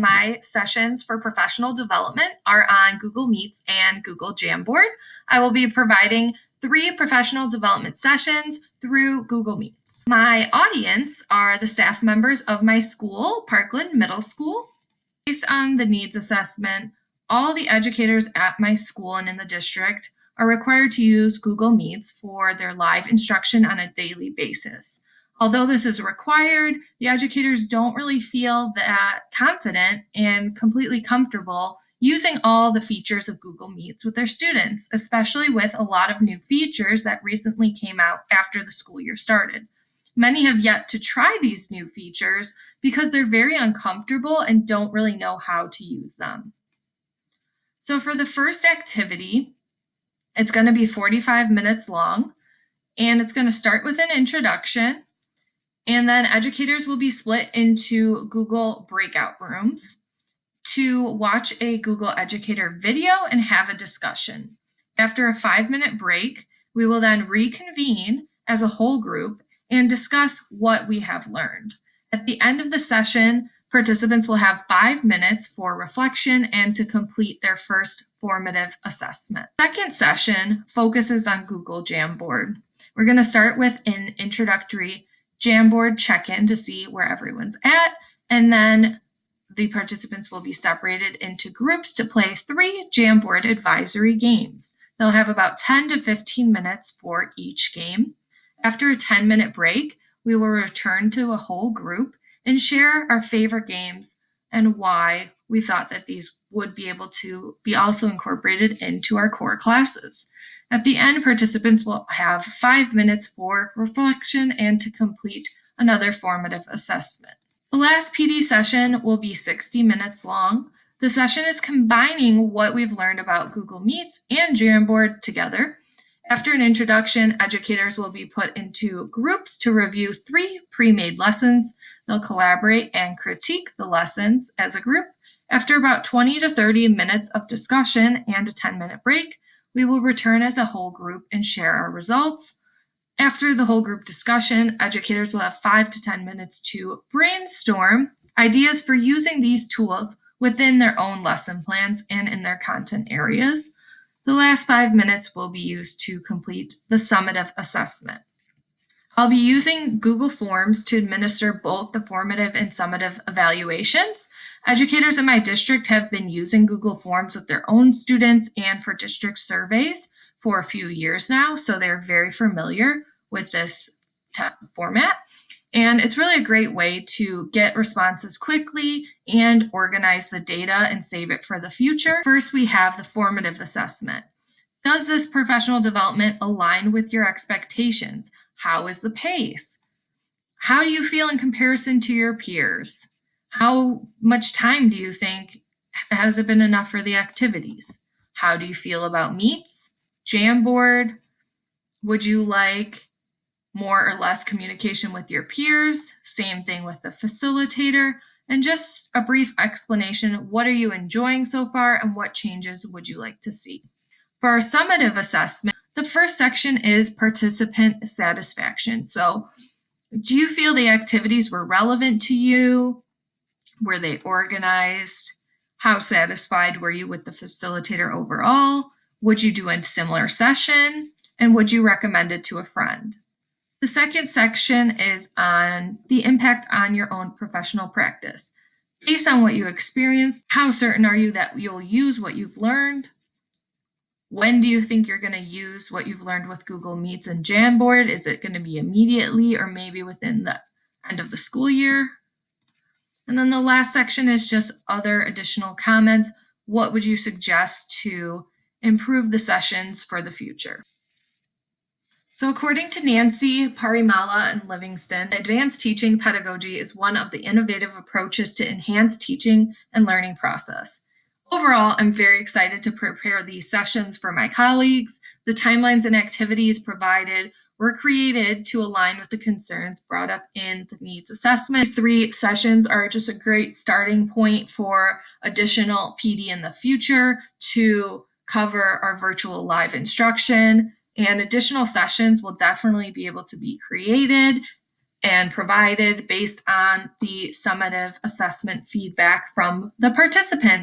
My sessions for professional development are on Google Meets and Google Jamboard. I will be providing 3 professional development sessions through Google Meets. My audience are the staff members of my school, Parkland Middle School. Based on the needs assessment, all the educators at my school and in the district are required to use Google Meets for their live instruction on a daily basis. Although this is required, the educators don't really feel that confident and completely comfortable using all the features of Google Meets with their students, especially with a lot of new features that recently came out after the school year started. Many have yet to try these new features because they're very uncomfortable and don't really know how to use them. So for the first activity, it's going to be 45 minutes long, and it's going to start with an introduction, and then educators will be split into Google breakout rooms to watch a Google Educator video and have a discussion. After a 5-minute break, we will then reconvene as a whole group and discuss what we have learned. At the end of the session, participants will have 5 minutes for reflection and to complete their first formative assessment. Second session focuses on Google Jamboard. We're going to start with an introductory Jamboard check-in to see where everyone's at, and then the participants will be separated into groups to play 3 Jamboard advisory games. They'll have about 10 to 15 minutes for each game. After a 10-minute break, we will return to a whole group and share our favorite games and why we thought that these would be able to be also incorporated into our core classes. At the end, participants will have 5 minutes for reflection and to complete another formative assessment. The last PD session will be 60 minutes long. The session is combining what we've learned about Google Meets and Jamboard together. After an introduction, educators will be put into groups to review 3 pre-made lessons. They'll collaborate and critique the lessons as a group. After about 20 to 30 minutes of discussion and a 10-minute break, we will return as a whole group and share our results. After the whole group discussion, educators will have 5 to 10 minutes to brainstorm ideas for using these tools within their own lesson plans and in their content areas. The last 5 minutes will be used to complete the summative assessment. I'll be using Google Forms to administer both the formative and summative evaluations. Educators in my district have been using Google Forms with their own students and for district surveys for a few years now, so they're very familiar with this format. And it's really a great way to get responses quickly and organize the data and save it for the future. First, we have the formative assessment. Does this professional development align with your expectations? How is the pace? How do you feel in comparison to your peers? How much time do you think has it been enough for the activities? How do you feel about Meets, Jamboard? Would you like more or less communication with your peers? Same thing with the facilitator. And just a brief explanation, what are you enjoying so far and what changes would you like to see? For our summative assessment, the first section is participant satisfaction. So do you feel the activities were relevant to you? Were they organized? How satisfied were you with the facilitator overall? Would you do a similar session? And would you recommend it to a friend? The second section is on the impact on your own professional practice. Based on what you experienced, how certain are you that you'll use what you've learned? When do you think you're going to use what you've learned with Google Meets and Jamboard? Is it going to be immediately or maybe within the end of the school year? And then the last section is just other additional comments. What would you suggest to improve the sessions for the future? So according to Nancy Parimala and Livingston, advanced teaching pedagogy is one of the innovative approaches to enhance teaching and learning process. Overall, I'm very excited to prepare these sessions for my colleagues. The timelines and activities provided were created to align with the concerns brought up in the needs assessment. These 3 sessions are just a great starting point for additional PD in the future to cover our virtual live instruction, and additional sessions will definitely be able to be created and provided based on the summative assessment feedback from the participants.